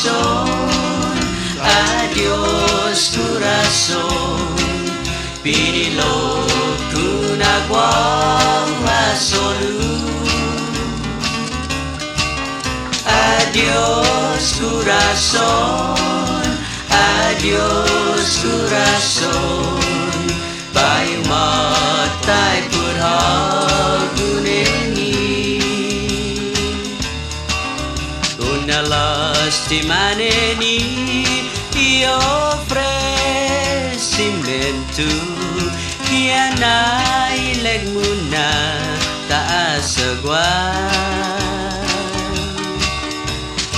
corazón, adiós corazón, pinilog ko na guang masolud. Adiós corazón, adiós corazón, bayong matay purhaguneni. Una lastimaneni io ofrecimiento, kaya nailag mo na taas agwan.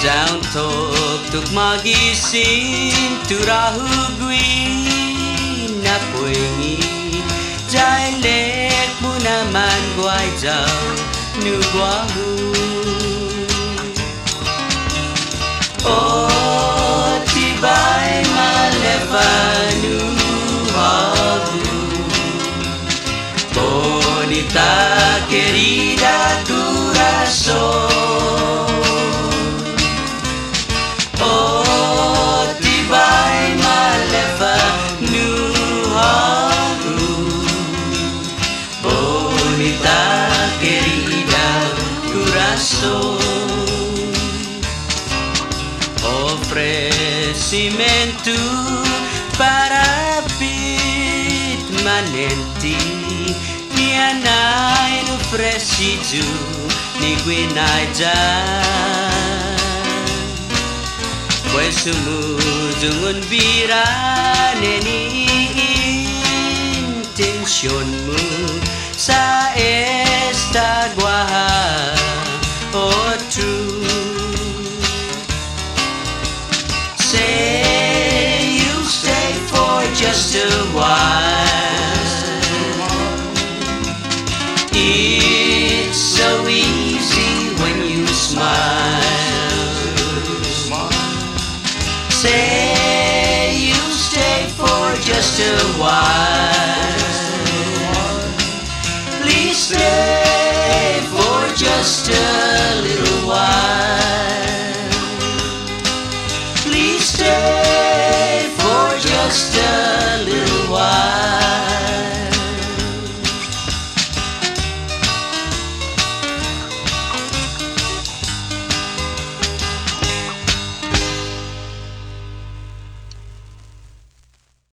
Down tok magising turahugwi na poingi, jailek mo naman guay jaw nugwahu. Oh, tibay malevanu hagu, bonita querida corazón. Oh, tibay malevanu hagu, bonita querida corazón. Ofrecimiento para permanente, niya na inofrecido ni Gwinajan. Pues sumudungon birane ni intentionmu sa esta guaha, oh true. Say you'll stay for just a while. It's so easy when you smile. Say you'll stay for just a while. Please stay for just a